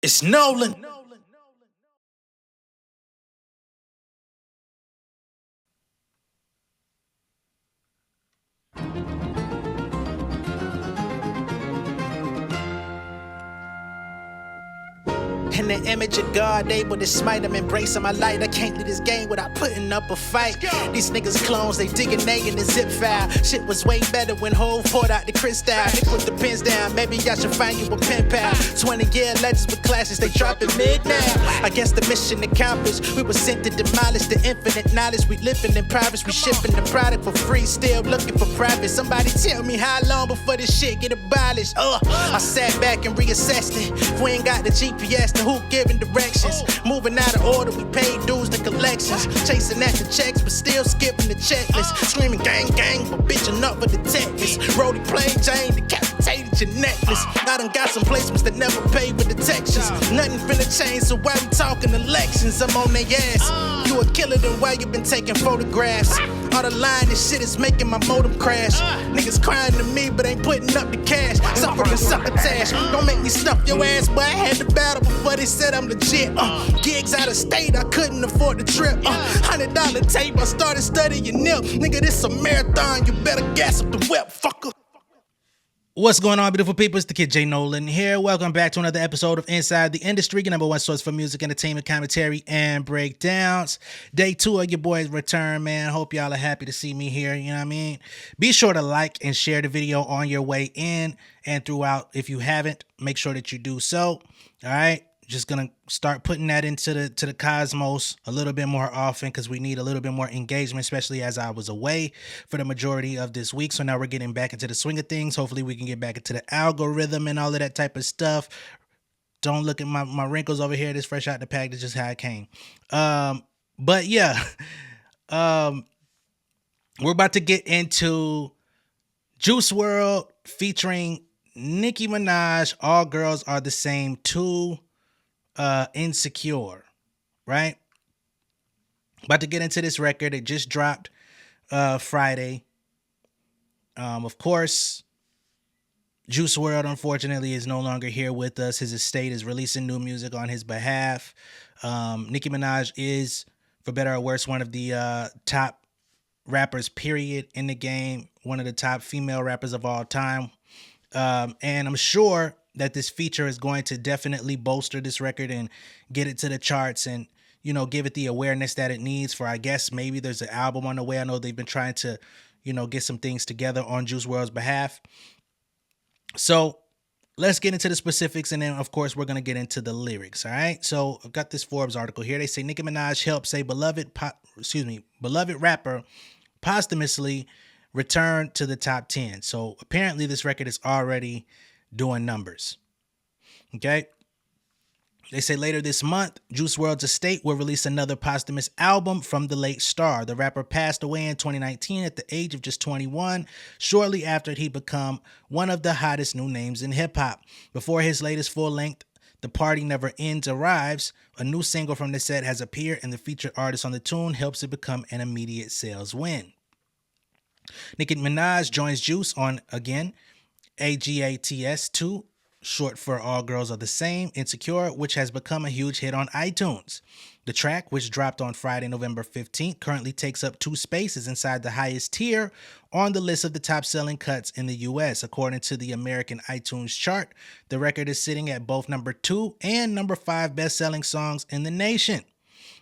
It's Nolan. In the image of God, able to smite them, embracing my light. I can't leave this game without putting up a fight. These niggas clones, they digging they in the zip file. Shit was way better when Hov poured out the crystal. They put the pins down, maybe I should find you a pen pal. 20-year legends with clashes, they dropping mid now. I guess the mission accomplished. We were sent to demolish the infinite knowledge. We living in privates, we shipping the product for free, still looking for profit. Somebody tell me how long before this shit get abolished. I sat back and reassessed it. If we ain't got the GPS, then who giving directions? Moving out of order, we paid dues to collections. Chasing at the checks, but still skipping the checklist. Screaming gang gang, but bitching up for the detectives. Rolly plain Jane, decapitated your necklace. I done got some placements that never paid with detections. Nothing finna change, so why we talking elections? I'm on their ass. You a killer, then why you been taking photographs? All the line, this shit is making my modem crash. Niggas crying to me, but ain't putting up the cash. Suffering succotash. Don't make me stuff your ass, but I had to battle before they said I'm legit. Gigs out of state, I couldn't afford the trip. $100 tape, I started studying nip. Nigga, this a marathon, you better gas up the whip, fucker. What's going on, beautiful people? It's the kid J Nolan here. Welcome back to another episode of Inside the Industry, your number one source for music, entertainment, commentary, and breakdowns. Day 2 of your boy's return, man. Hope y'all are happy to see me here. You know what I mean? Be sure to like and share the video on your way in and throughout. If you haven't, make sure that you do so. All right. Just gonna start putting that into the cosmos a little bit more often because we need a little bit more engagement, especially as I was away for the majority of this week. So now we're getting back into the swing of things. Hopefully we can get back into the algorithm and all of that type of stuff. Don't look at my wrinkles over here. This fresh out the pack. That's just how it came. But yeah, we're about to get into Juice World featuring Nicki Minaj. All Girls Are the Same 2. Insecure, right? About to get into this record. It just dropped Friday. Of course, Juice WRLD unfortunately is no longer here with us. His estate is releasing new music on his behalf. Nicki Minaj is, for better or worse, one of the top rappers, period, in the game. One of the top female rappers of all time. And I'm sure that this feature is going to definitely bolster this record and get it to the charts and, you know, give it the awareness that it needs for, I guess, maybe there's an album on the way. I know they've been trying to, you know, get some things together on Juice WRLD's behalf. So let's get into the specifics. And then, of course, we're going to get into the lyrics. All right. So I've got this Forbes article here. They say Nicki Minaj helped say beloved rapper posthumously return to the top 10. So apparently this record is already doing numbers. Okay. They say later this month, Juice WRLD's estate will release another posthumous album from the late star. The rapper passed away in 2019 at the age of just 21, shortly after he became one of the hottest new names in hip hop. Before his latest full-length The Party Never Ends arrives, a new single from the set has appeared, and the featured artist on the tune helps it become an immediate sales win. Nicki Minaj joins Juice on, again, AGATS 2, short for All Girls Are the Same, Insecure, which has become a huge hit on iTunes. The track, which dropped on Friday, November 15th, currently takes up 2 spaces inside the highest tier on the list of the top-selling cuts in the U.S. According to the American iTunes chart, the record is sitting at both number 2 and number 5 best-selling songs in the nation.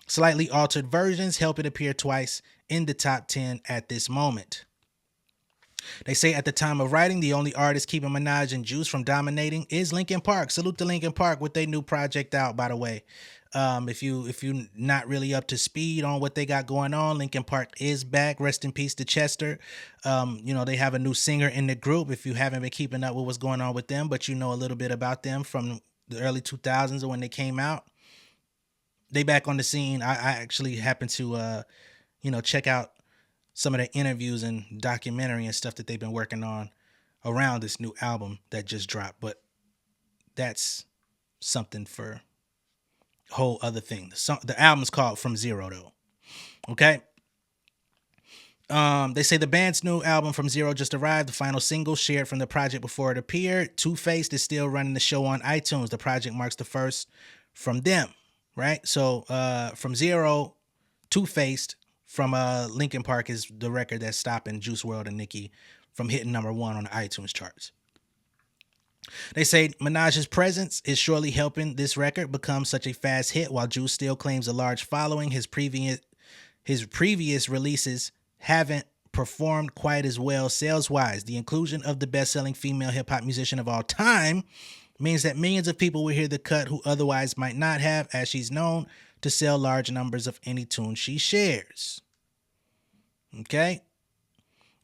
Slightly altered versions help it appear twice in the top 10 at this moment. They say at the time of writing, the only artist keeping Minaj and Juice from dominating is Linkin Park. Salute to Linkin Park with their new project out, by the way. If you're not really up to speed on what they got going on, Linkin Park is back. Rest in peace to Chester. You know, they have a new singer in the group. If you haven't been keeping up with what's going on with them, but you know a little bit about them from the early 2000s when they came out, they back on the scene. I actually happened to, check out some of the interviews and documentary and stuff that they've been working on around this new album that just dropped. But that's something for a whole other thing. The album's called From Zero, though. Okay? They say the band's new album From Zero just arrived. The final single shared from the project before it appeared. Two Faced is still running the show on iTunes. The project marks the first from them, right? So From Zero, Two Faced from Linkin Park is the record that's stopping Juice World and Nicki from hitting number one on the iTunes charts. They say Minaj's presence is surely helping this record become such a fast hit. While Juice still claims a large following, his previous releases haven't performed quite as well sales-wise. The inclusion of the best-selling female hip-hop musician of all time means that millions of people will hear the cut who otherwise might not have, as she's known to sell large numbers of any tune she shares. Okay?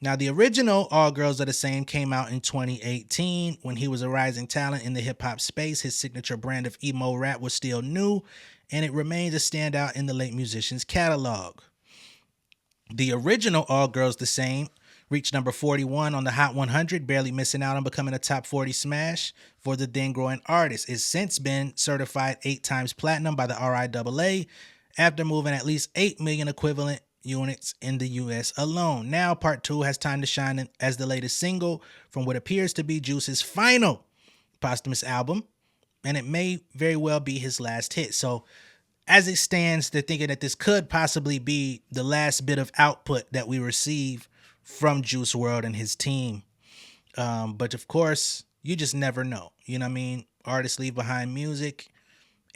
Now, the original All Girls Are the Same came out in 2018 when he was a rising talent in the hip-hop space. His signature brand of emo rap was still new, and it remains a standout in the late musician's catalog. The original All Girls the Same reached number 41 on the Hot 100, barely missing out on becoming a top 40 smash for the then growing artist. It's since been certified 8 times platinum by the RIAA after moving at least 8 million equivalent units in the US alone. Now, Part 2 has time to shine as the latest single from what appears to be Juice's final posthumous album, and it may very well be his last hit. So, as it stands, they're thinking that this could possibly be the last bit of output that we receive from Juice WRLD and his team. But of course, you just never know. You know what I mean? Artists leave behind music,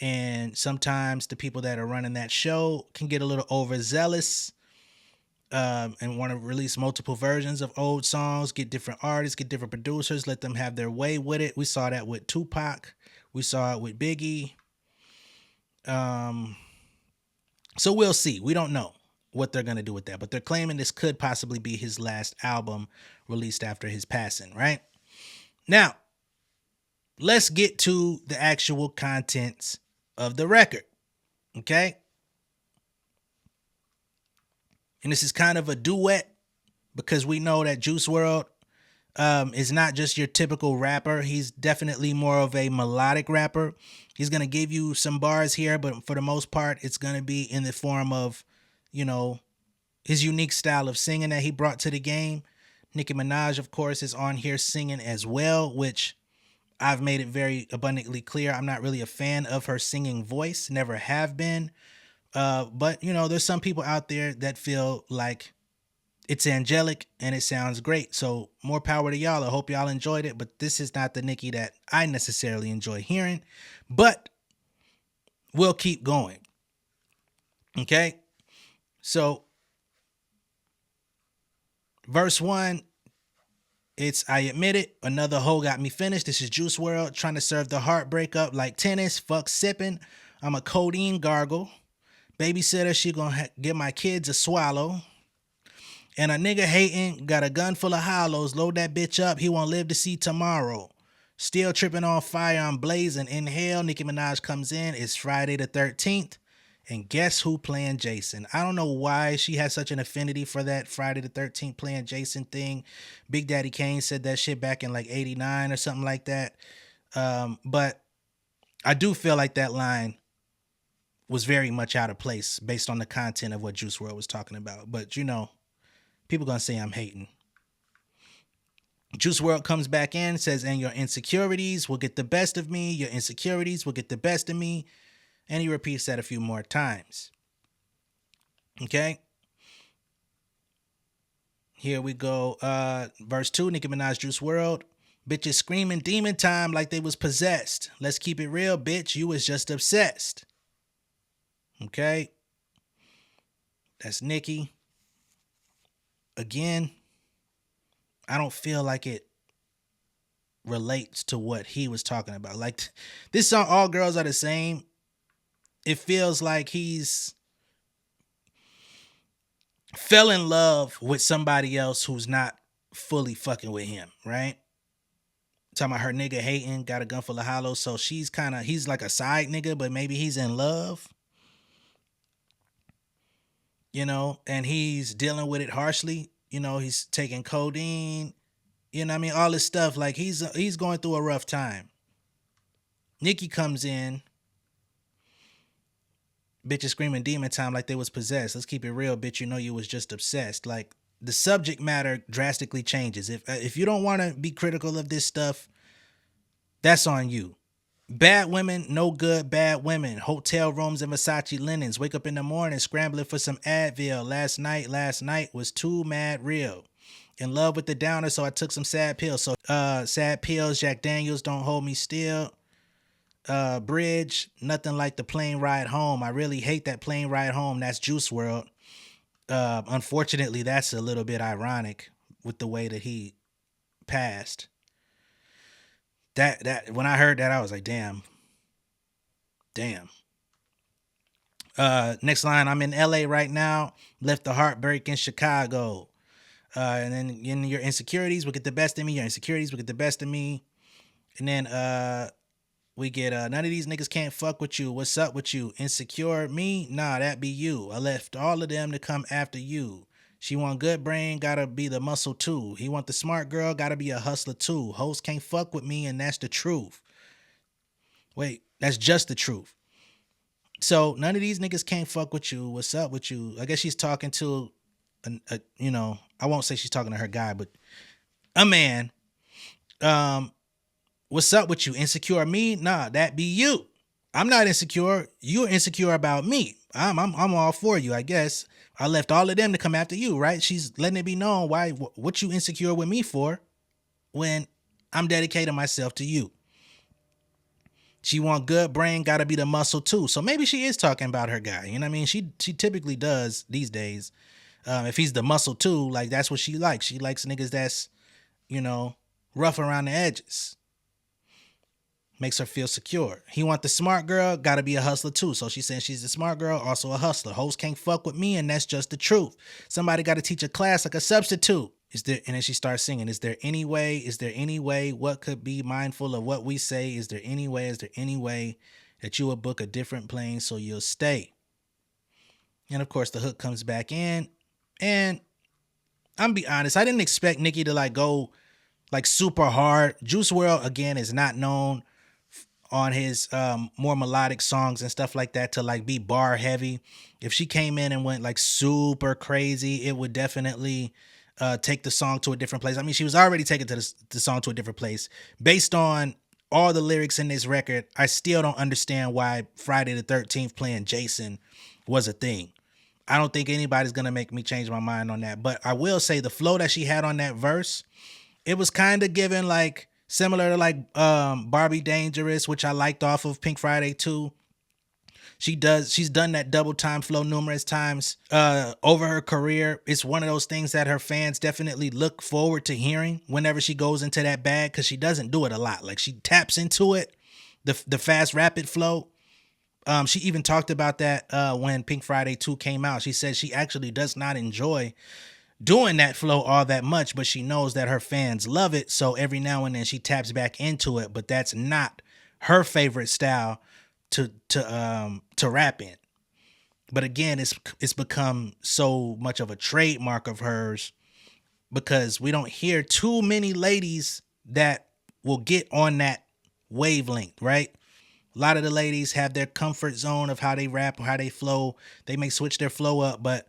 and sometimes the people that are running that show can get a little overzealous and want to release multiple versions of old songs, get different artists, get different producers, let them have their way with it. We saw that with Tupac. We saw it with Biggie. So we'll see. We don't know what they're going to do with that, but they're claiming this could possibly be his last album released after his passing, right? Now, let's get to the actual contents of the record, okay? And this is kind of a duet because we know that Juice WRLD is not just your typical rapper. He's definitely more of a melodic rapper. He's going to give you some bars here, but for the most part, it's going to be in the form of, his unique style of singing that he brought to the game. Nicki Minaj, of course, is on here singing as well, which I've made it very abundantly clear. I'm not really a fan of her singing voice, never have been. But, there's some people out there that feel like it's angelic and it sounds great. So more power to y'all. I hope y'all enjoyed it, but this is not the Nicki that I necessarily enjoy hearing, but we'll keep going. Okay. So verse 1, it's I admit it, another hoe got me finished. This is Juice WRLD trying to serve the heartbreak up like tennis. Fuck sipping. I'm a codeine gargle. Babysitter, she gonna give my kids a swallow. And a nigga hating, got a gun full of hollows. Load that bitch up, he won't live to see tomorrow. Still tripping on fire, I'm blazing. Inhale, Nicki Minaj comes in. It's Friday the 13th. And guess who playing Jason? I don't know why she has such an affinity for that Friday the 13th playing Jason thing. Big Daddy Kane said that shit back in like 89 or something like that. But I do feel like that line was very much out of place based on the content of what Juice WRLD was talking about. But, people gonna say I'm hating. Juice WRLD comes back in, says, and your insecurities will get the best of me. Your insecurities will get the best of me. And he repeats that a few more times. Okay. Here we go. Verse 2, Nicki Minaj, Juice WRLD. Bitches screaming demon time like they was possessed. Let's keep it real, bitch. You was just obsessed. Okay. That's Nicki. Again, I don't feel like it relates to what he was talking about. Like this song, All Girls Are the Same. It feels like he's fell in love with somebody else who's not fully fucking with him, right? Talking about her nigga hating, got a gun full of hollows. So he's like a side nigga, but maybe he's in love. And he's dealing with it harshly. He's taking codeine. All this stuff. Like he's going through a rough time. Nicki comes in. Bitches screaming demon time like they was possessed. Let's keep it real, bitch. You was just obsessed. Like the subject matter drastically changes. If you don't want to be critical of this stuff, that's on you. Bad women, no good, bad women. Hotel rooms and Versace linens. Wake up in the morning scrambling for some Advil. Last night was too mad real. In love with the downer, so I took some sad pills. So sad pills, Jack Daniels, don't hold me still. Bridge, nothing like the plane ride home. I really hate that plane ride home. That's Juice World. Unfortunately, that's a little bit ironic with the way that he passed. That when I heard that, I was like, damn. Next line, I'm in LA right now. Left the heartbreak in Chicago. And then in your insecurities will get the best of me. Your insecurities will get the best of me. And then we get none of these niggas can't fuck with you. What's up with you? Insecure me? Nah, that be you. I left all of them to come after you. She want good brain, gotta be the muscle too. He want the smart girl, gotta be a hustler too. Hoes can't fuck with me, and that's the truth. Wait, that's just the truth. So none of these niggas can't fuck with you. What's up with you? I guess she's talking to, I won't say she's talking to her guy, but a man. What's up with you? Insecure me? Nah, that be you. I'm not insecure. You're insecure about me. I'm all for you, I guess. I left all of them to come after you, right? She's letting it be known why what you insecure with me for when I'm dedicating myself to you. She want good brain, gotta be the muscle too. So maybe she is talking about her guy. You know what I mean? She typically does these days. If he's the muscle too, like that's what she likes. She likes niggas that's, rough around the edges. Makes her feel secure. He want the smart girl, gotta be a hustler too. So she's saying she's the smart girl, also a hustler. Hoes can't fuck with me, and that's just the truth. Somebody gotta teach a class like a substitute. Is there? And then she starts singing. Is there any way? Is there any way? What could be mindful of what we say? Is there any way? Is there any way that you would book a different plane so you'll stay? And of course, the hook comes back in, and I'm be honest, I didn't expect Nicki to like go like super hard. Juice WRLD again is not known on his more melodic songs and stuff like that to like be bar heavy. If she came in and went like super crazy, it would definitely take the song to a different place. I mean, she was already taking the song to a different place. Based on all the lyrics in this record, I still don't understand why Friday the 13th playing Jason was a thing. I don't think anybody's going to make me change my mind on that. But I will say the flow that she had on that verse, it was kind of given like similar to like Barbie Dangerous, which I liked off of Pink Friday 2. She's done that double time flow numerous times over her career. It's one of those things that her fans definitely look forward to hearing whenever she goes into that bag, because she doesn't do it a lot. Like she taps into it, the fast rapid flow. She even talked about that when Pink Friday 2 came out. She said she actually does not enjoy doing that flow all that much, but she knows that her fans love it. So every now and then she taps back into it, but that's not her favorite style to rap in. But again, it's become so much of a trademark of hers because we don't hear too many ladies that will get on that wavelength, right? A lot of the ladies have their comfort zone of how they rap or how they flow. They may switch their flow up, but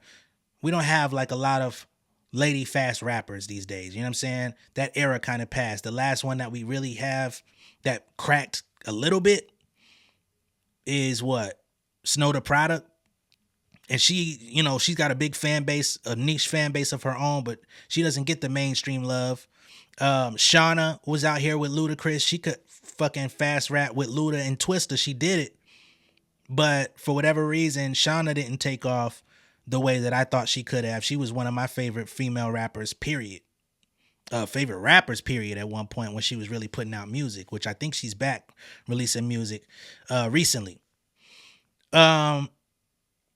we don't have like a lot of lady fast rappers these days. You know what I'm saying? That era kind of passed. The last one that we really have that cracked a little bit is what? Snow the Product. And she, she's got a big fan base, a niche fan base of her own, but she doesn't get the mainstream love. Shauna was out here with Ludacris. She could fucking fast rap with Luda and Twista. She did it. But for whatever reason, Shauna didn't take off the way that I thought she could have. She was one of my favorite female rappers, period. Favorite rappers, period, at one point when she was really putting out music, which I think she's back releasing music recently.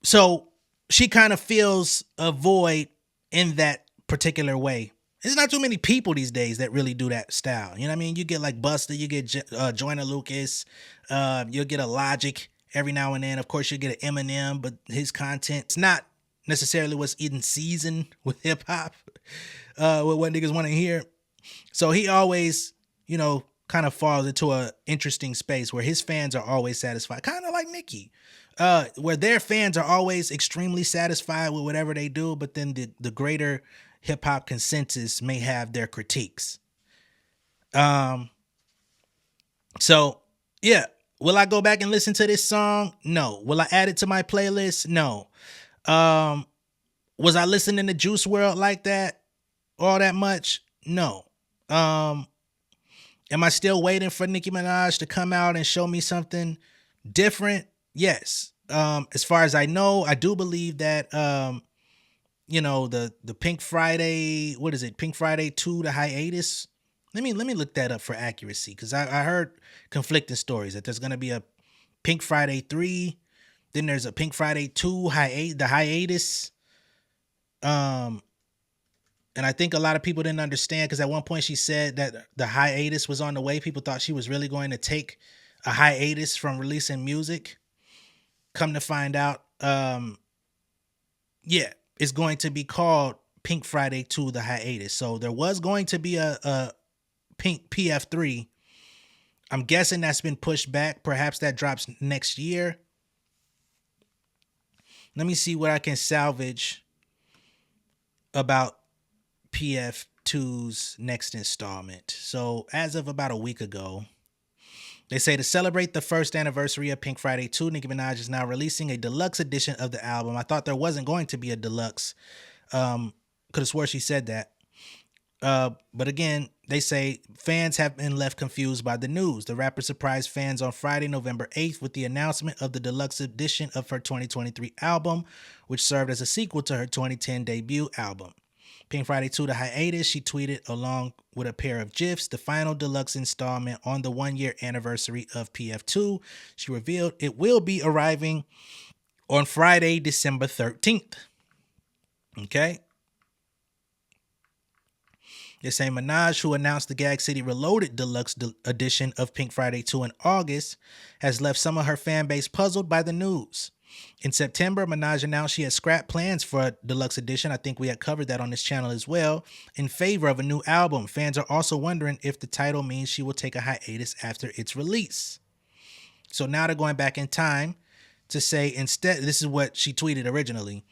So she kind of fills a void in that particular way. There's not too many people these days that really do that style. You know what I mean? You get like Busta, you get Joyner Lucas, you'll get a Logic every now and then. Of course, you get an Eminem, but his content's not necessarily what's in season with hip hop, with what niggas want to hear. So he always, kind of falls into a interesting space where his fans are always satisfied, kind of like Nicki. Where their fans are always extremely satisfied with whatever they do, but then the greater hip hop consensus may have their critiques. Um, so yeah, will I go back and listen to this song? No. Will I add it to my playlist? No. Um, was I listening to Juice World like that all that much? No. Um, am I still waiting for Nicki Minaj to come out and show me something different? Yes. As far as I know, I do believe that the Pink Friday, what is it? Pink Friday 2, the hiatus. Let me look that up for accuracy, because I heard conflicting stories that there's gonna be a Pink Friday 3, then there's a Pink Friday 2 the hiatus. Um and I think a lot of people didn't understand, because at one point she said that the hiatus was on the way. People thought she was really going to take a hiatus from releasing music. Come to find out, yeah, it's going to be called Pink Friday 2, the hiatus. So there was going to be a Pink PF3. I'm guessing that's been pushed back. Perhaps that drops next year. Let me see what I can salvage about PF2's next installment. So as of about a week ago, they say to celebrate the first anniversary of Pink Friday 2, Nicki Minaj is now releasing a deluxe edition of the album. I thought there wasn't going to be a deluxe. Could have swore she said that. But again, they say fans have been left confused by the news. The rapper surprised fans on Friday, November 8th with the announcement of the deluxe edition of her 2023 album, which served as a sequel to her 2010 debut album. Pink Friday 2, the hiatus, she tweeted along with a pair of GIFs, the final deluxe installment on the 1-year anniversary of PF2. She revealed it will be arriving on Friday, December 13th. Okay. They say Minaj, who announced the Gag City Reloaded deluxe edition of Pink Friday 2 in August, has left some of her fan base puzzled by the news. In September, Minaj announced she had scrapped plans for a deluxe edition. I think we had covered that on this channel as well, in favor of a new album. Fans are also wondering if the title means she will take a hiatus after its release. So now they're going back in time to say, instead, this is what she tweeted originally.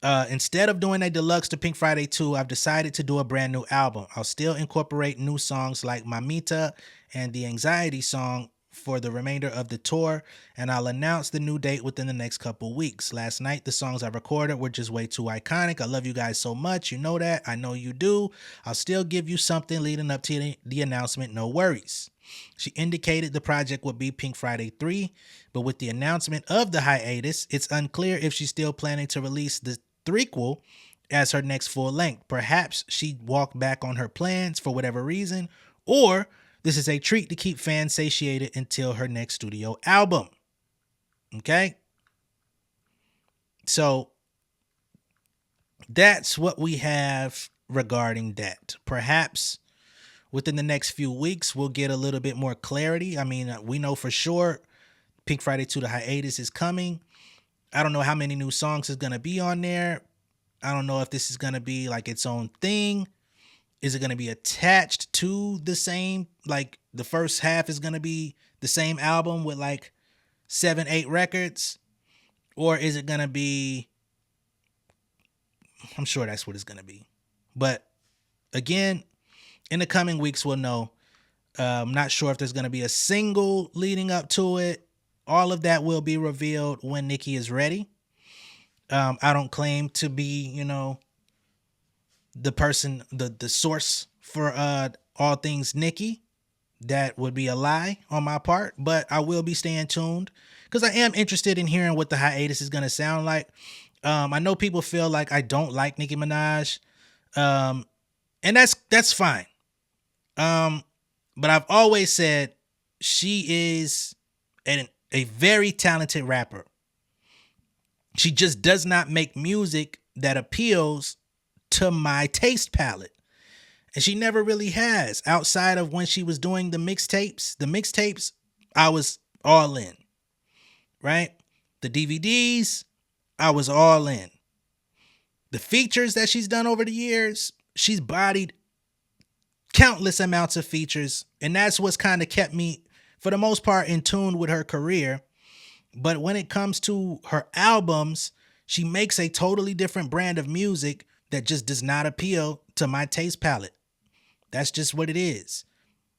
Instead of doing a deluxe to Pink Friday 2, I've decided to do a brand new album. I'll still incorporate new songs like Mamita and the Anxiety song for the remainder of the tour, and I'll announce the new date within the next couple weeks. Last night, the songs I recorded were just way too iconic. I love you guys so much. You know that. I know you do. I'll still give you something leading up to the announcement. No worries. She indicated the project would be Pink Friday 3, but with the announcement of the hiatus, it's unclear if she's still planning to release the threequel as her next full length. Perhaps she walked back on her plans for whatever reason, or this is a treat to keep fans satiated until her next studio album. Okay? So that's what we have regarding that. Perhaps within the next few weeks, we'll get a little bit more clarity. I mean, we know for sure Pink Friday 2, the hiatus is coming. I don't know how many new songs is going to be on there. I don't know if this is going to be like its own thing. Is it going to be attached to the same, like the first half is going to be the same album with like 7-8 records? Or is it going to be, I'm sure that's what it's going to be. But again, in the coming weeks, we'll know. I'm not sure if there's going to be a single leading up to it. All of that will be revealed when Nicki is ready. I don't claim to be, the person, the source for all things Nicki. That would be a lie on my part, but I will be staying tuned because I am interested in hearing what the hiatus is going to sound like. I know people feel like I don't like Nicki Minaj, and that's fine. But I've always said she is a very talented rapper. She just does not make music that appeals to my taste palette. And she never really has, outside of when she was doing the mixtapes. The mixtapes, I was all in, right? The DVDs, I was all in. The features that she's done over the years, she's bodied countless amounts of features. And that's what's kind of kept me, for the most part, in tune with her career. But when it comes to her albums, she makes a totally different brand of music that just does not appeal to my taste palette. That's just what it is.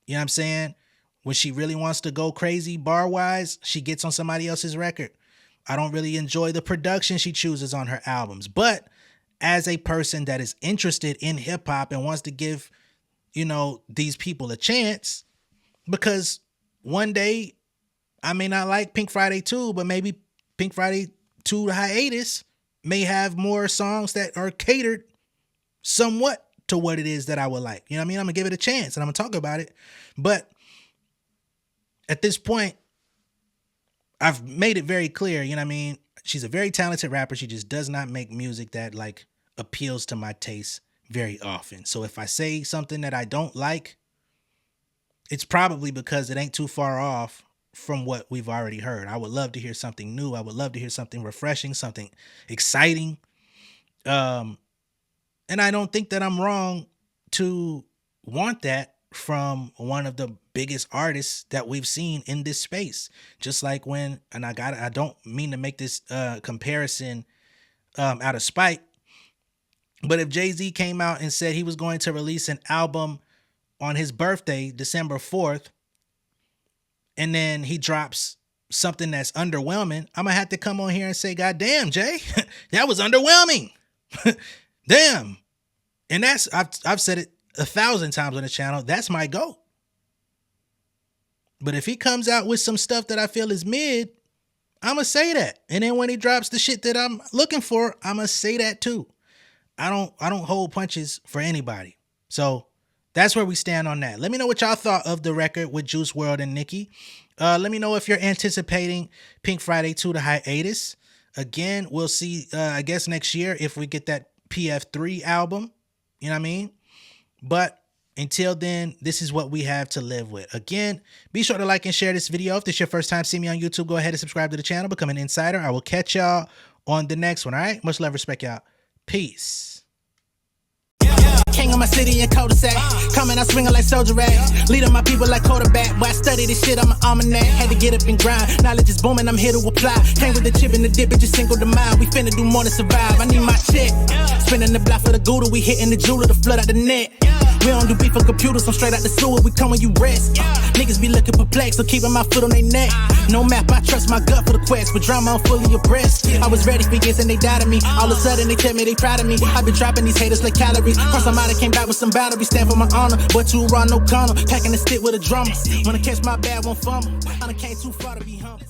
You know what I'm saying? When she really wants to go crazy bar-wise, she gets on somebody else's record. I don't really enjoy the production she chooses on her albums. But as a person that is interested in hip-hop and wants to give, you know, these people a chance, because one day I may not like Pink Friday 2, but maybe Pink Friday 2 The Hiatus may have more songs that are catered somewhat to what it is that I would like. You know what I mean? I'm going to give it a chance and I'm going to talk about it. But at this point, I've made it very clear, you know what I mean? She's a very talented rapper. She just does not make music that like appeals to my taste very often. So if I say something that I don't like, it's probably because it ain't too far off from what we've already heard. I would love to hear something new. I would love to hear something refreshing, something exciting. And I don't think that I'm wrong to want that from one of the biggest artists that we've seen in this space. Just like when, and I don't mean to make this comparison out of spite, but if Jay-Z came out and said he was going to release an album on his birthday, December 4th, and then he drops something that's underwhelming, I'm gonna have to come on here and say, God damn, Jay, that was underwhelming. Damn. And that's, I've said it 1,000 times on the channel, that's my goat. But if he comes out with some stuff that I feel is mid, I'm gonna say that. And then when he drops the shit that I'm looking for, I'm gonna say that too. I don't hold punches for anybody. So that's where we stand on that. Let me know what y'all thought of the record with Juice WRLD and Nicki. Let me know if you're anticipating Pink Friday 2 The Hiatus. Again, we'll see, I guess next year if we get that PF3 album. You know what I mean? But until then, this is what we have to live with. Again, be sure to like and share this video. If this is your first time seeing me on YouTube, go ahead and subscribe to the channel. Become an insider. I will catch y'all on the next one. All right? Much love, respect, y'all. Peace. King of my city and cul-de-sac. Coming out swinging like soldier rags. Leading my people like quarterback. Boy, I study this shit, I'm an almanac. Had to get up and grind. Knowledge is booming, I'm here to apply. Came with the chip and the dip, it just single the mind. We finna do more than survive. I need my check. Spinning the block for the Gouda. We hitting the jeweler to flood out the net. We don't do beef on computers, I'm straight out the sewer. We come when you rest. Niggas be looking perplexed, so keeping my foot on their neck. No map, I trust my gut for the quest. With drama, I'm fully abreast. I was ready for years and they doubted me. All of a sudden they tell me they proud of me. I been dropping these haters like calories. Cross them out, I came back with some boundaries. Stand for my honor, but too raw, no corner. Packing the stick with a drummer. Wanna catch my bad, won't fumble. I done came too far to be humble.